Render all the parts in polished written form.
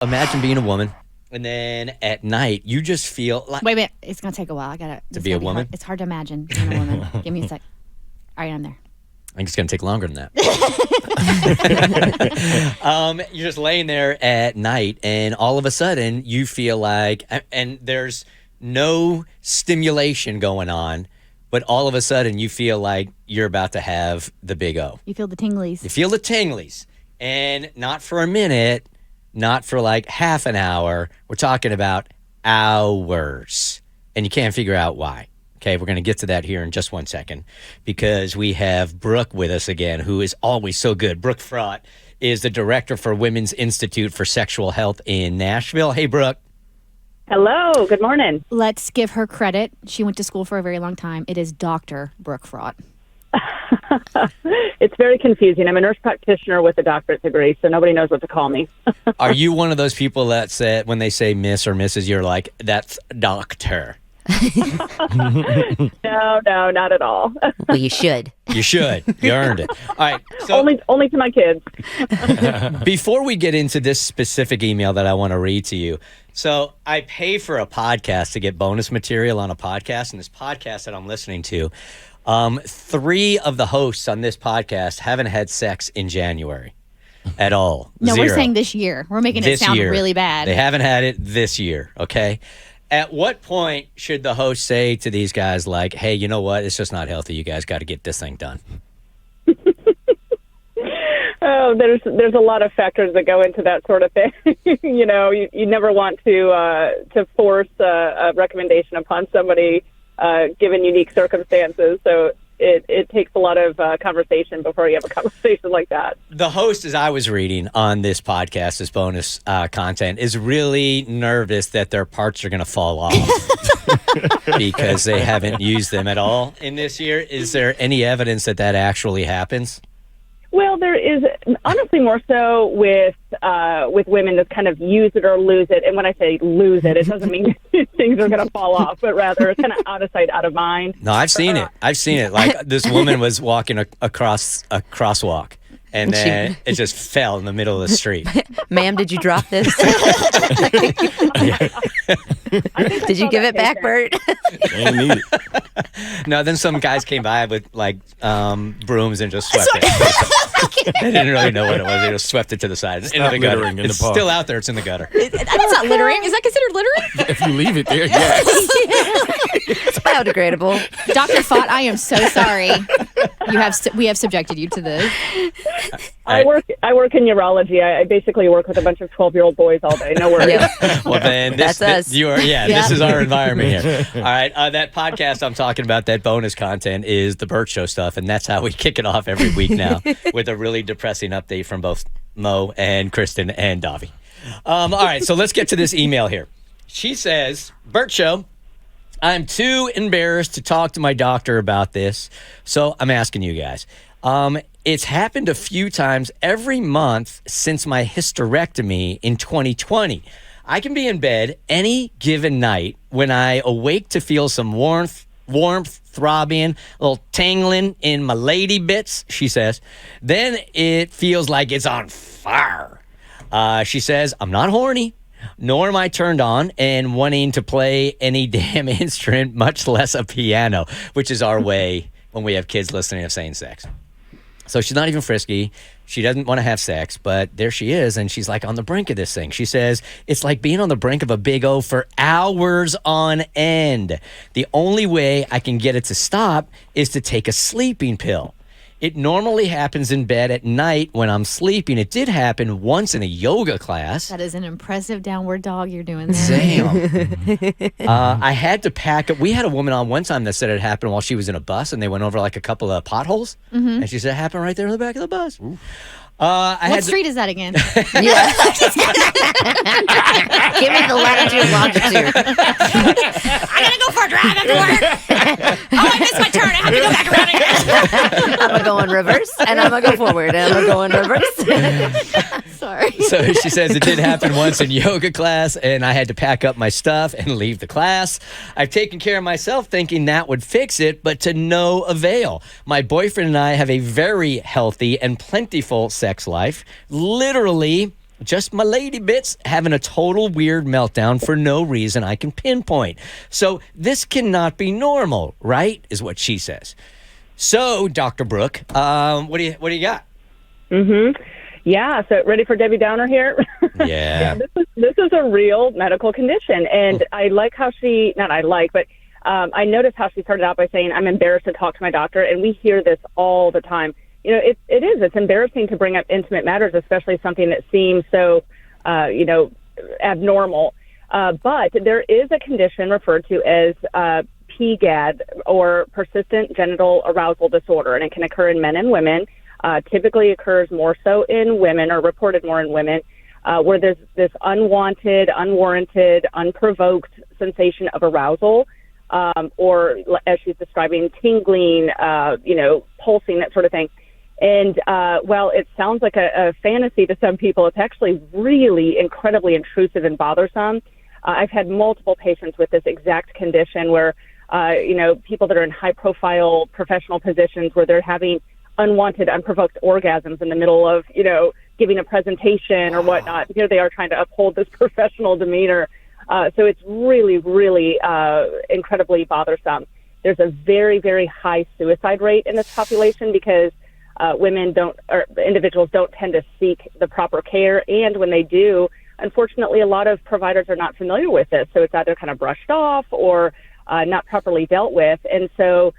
Imagine being a woman, and then at night, you just feel like... Wait a minute. It's going to take a while. To be a woman? It's hard to imagine being a woman. Give me a sec. All right, I'm there. I think it's going to take longer than that. You're just laying there at night, and all of a sudden, you feel like... And there's no stimulation going on, but all of a sudden, you feel like you're about to have the big O. You feel the tinglies. You feel the tinglies. And not for a minute... Not for like half an hour. We're talking about hours. And you can't figure out why. Okay, we're going to get to that here in just 1 second because we have Brooke with us again, who is always so good. Brooke Fraught is the director for Women's Institute for Sexual Health in Nashville. Hey, Brooke. Hello, good morning. Let's give her credit. She went to school for a very long time. It is Dr. Brooke Fraught. It's very confusing. I'm a nurse practitioner with a doctorate degree, so nobody knows what to call me. Are you one of those people that say, when they say Miss or Mrs., you're like, that's doctor? No, not at all. Well, you should. You should. You earned it. All right. So only to my kids. before we get into this specific email that I want to read to you, so I pay for a podcast to get bonus material on a podcast, and this podcast that I'm listening to, 3 of the hosts on this podcast haven't had sex in January at all. No, 0. we're saying this year. We're making it sound really bad. They haven't had it this year, okay? At what point should the host say to these guys, like, hey, you know what? It's just not healthy. You guys got to get this thing done. Oh, there's a lot of factors that go into that sort of thing. You know, you never want to force a recommendation upon somebody given unique circumstances. So it takes a lot of conversation before you have a conversation like that. The host, as I was reading on this podcast, this bonus content, is really nervous that their parts are going to fall off because they haven't used them at all in this year. Is there any evidence that actually happens? Well, there is honestly more so with women that kind of use it or lose it. And when I say lose it, it doesn't mean things are going to fall off, but rather it's kind of out of sight, out of mind. No, I've seen it. Like this woman was walking across a crosswalk, and then it just fell in the middle of the street. Ma'am, did you drop this? Did you give it back, Bert? Ain't need it. No, then some guys came by with like brooms and just swept it. They didn't really know what it was. They just swept it to the side. It's into the gutter. littering in It's the park. still out there. It's in the gutter. That's not littering. Is that considered littering? If you leave it there, yes. It's biodegradable. Dr. Fott, I am so sorry. We have subjected you to this. I work in urology. I basically work with a bunch of 12-year-old boys all day. No worries. Yep. Well, then That's us. This is our environment here. All right, that podcast I'm talking about, that bonus content, is the Bert Show stuff, and that's how we kick it off every week now with a really depressing update from both Mo and Kristen and Davi. All right, so let's get to this email here. She says, Bert Show, I'm too embarrassed to talk to my doctor about this, so I'm asking you guys. It's happened a few times every month since my hysterectomy in 2020. I can be in bed any given night when I awake to feel some warmth, throbbing, a little tingling in my lady bits, she says. Then it feels like it's on fire. She says, I'm not horny, nor am I turned on and wanting to play any damn instrument, much less a piano, which is our way when we have kids listening of saying sex. So she's not even frisky. She doesn't want to have sex, but there she is, and she's like on the brink of this thing. She says, it's like being on the brink of a big O for hours on end. The only way I can get it to stop is to take a sleeping pill. It normally happens in bed at night when I'm sleeping. It did happen once in a yoga class. That is an impressive downward dog you're doing there. Damn. I had to pack up. We had a woman on one time that said it happened while she was in a bus, and they went over like a couple of potholes. Mm-hmm. And she said it happened right there in the back of the bus. What street is that again? Yeah. Give me the latitude and longitude. I gotta go for a drive after work. Oh, I missed my turn. I have to go back around again. I'm going to go in reverse, and I'm going to go forward, and I'm going to go in reverse. Sorry. So she says it did happen once in yoga class, and I had to pack up my stuff and leave the class. I've taken care of myself thinking that would fix it, but to no avail. My boyfriend and I have a very healthy and plentiful sex life. Literally, just my lady bits having a total weird meltdown for no reason I can pinpoint. So this cannot be normal, right? Is what she says. So, Dr. Brooke, what do you got? Mm-hmm. Yeah, so ready for Debbie Downer here? Yeah. This is a real medical condition, and I like how I noticed how she started out by saying, I'm embarrassed to talk to my doctor, and we hear this all the time. You know, it's embarrassing to bring up intimate matters, especially something that seems so, abnormal. But there is a condition referred to as PGAD, or persistent genital arousal disorder, and it can occur in men and women. Typically occurs more so in women, or reported more in women, where there's this unwanted, unwarranted, unprovoked sensation of arousal, or as she's describing, tingling, pulsing, that sort of thing. And while it sounds like a fantasy to some people, it's actually really incredibly intrusive and bothersome. I've had multiple patients with this exact condition where, people that are in high-profile professional positions where they're having unwanted, unprovoked orgasms in the middle of, giving a presentation or whatnot. Here they are trying to uphold this professional demeanor. So it's really, really incredibly bothersome. There's a very, very high suicide rate in this population because individuals don't tend to seek the proper care. And when they do, unfortunately, a lot of providers are not familiar with this. So it's either kind of brushed off or not properly dealt with. And so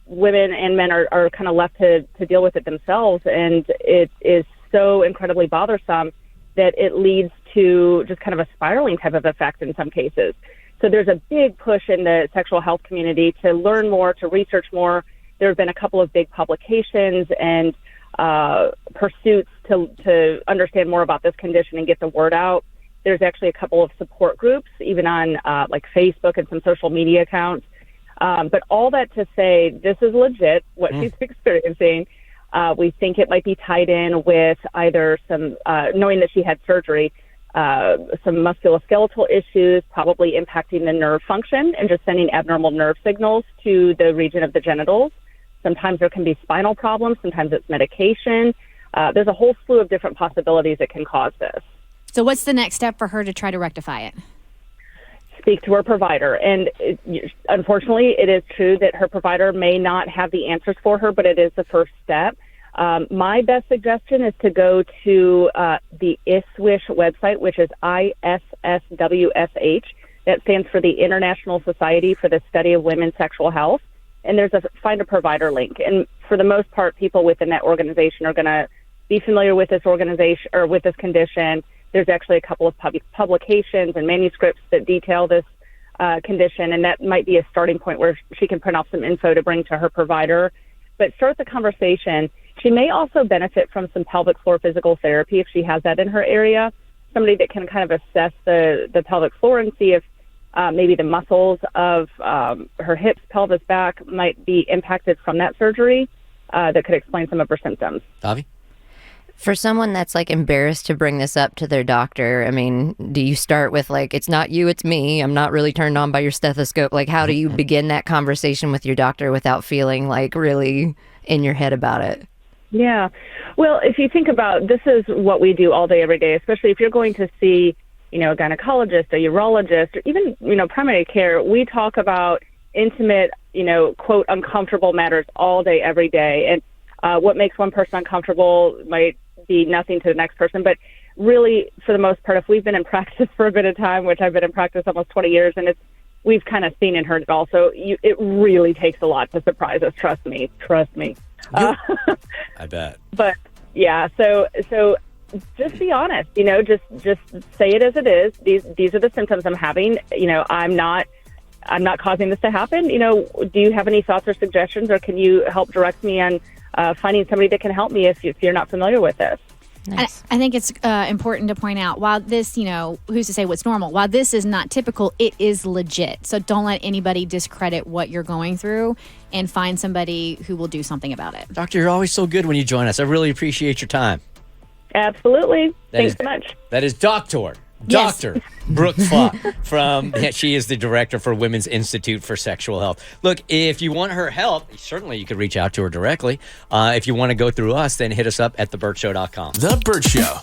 women and men are kind of left to deal with it themselves. And it is so incredibly bothersome that it leads to just kind of a spiraling type of effect in some cases. So there's a big push in the sexual health community to learn more, to research more. There have been a couple of big publications and pursuits to understand more about this condition and get the word out. There's actually a couple of support groups, even on like Facebook and some social media accounts. But all that to say, this is legit, what she's experiencing. We think it might be tied in with either some, knowing that she had surgery, some musculoskeletal issues, probably impacting the nerve function and just sending abnormal nerve signals to the region of the genitals. Sometimes there can be spinal problems. Sometimes it's medication. There's a whole slew of different possibilities that can cause this. So what's the next step for her to try to rectify it? Speak to her provider. And unfortunately, it is true that her provider may not have the answers for her, but it is the first step. My best suggestion is to go to the ISWISH website, which is ISSWSH. That stands for the International Society for the Study of Women's Sexual Health. And there's a find a provider link. And for the most part, people within that organization are going to be familiar with this organization or with this condition. There's actually a couple of publications and manuscripts that detail this condition, and that might be a starting point where she can print off some info to bring to her provider. But start the conversation. She may also benefit from some pelvic floor physical therapy if she has that in her area, somebody that can kind of assess the pelvic floor and see if maybe the muscles of her hips, pelvis, back might be impacted from that surgery that could explain some of her symptoms. Avi? For someone that's like embarrassed to bring this up to their doctor, I mean, do you start with like, it's not you, it's me. I'm not really turned on by your stethoscope. Like, how do you begin that conversation with your doctor without feeling like really in your head about it? Yeah. Well, if you think about, this is what we do all day, every day, especially if you're going to see, a gynecologist, a urologist, or even, primary care. We talk about intimate, quote, uncomfortable matters all day, every day. And what makes one person uncomfortable might be nothing to the next person. But really, for the most part, if we've been in practice for a bit of time, which I've been in practice almost 20 years, and we've kind of seen and heard it all. So it really takes a lot to surprise us. Trust me. I bet. But yeah, so just be honest, just say it as it is. These are the symptoms I'm having. I'm not causing this to happen. Do you have any thoughts or suggestions, or can you help direct me on finding somebody that can help me if you're not familiar with this? Nice. I think it's important to point out, while this, who's to say what's normal, while this is not typical, it is legit. So don't let anybody discredit what you're going through, and find somebody who will do something about it. Doctor, you're always so good when you join us. I really appreciate your time. Absolutely. Thanks so much. That is Dr. Brooke Falk she is the director for Women's Institute for Sexual Health. Look, if you want her help, certainly you could reach out to her directly. If you want to go through us, then hit us up at thebertshow.com. The Bert Show.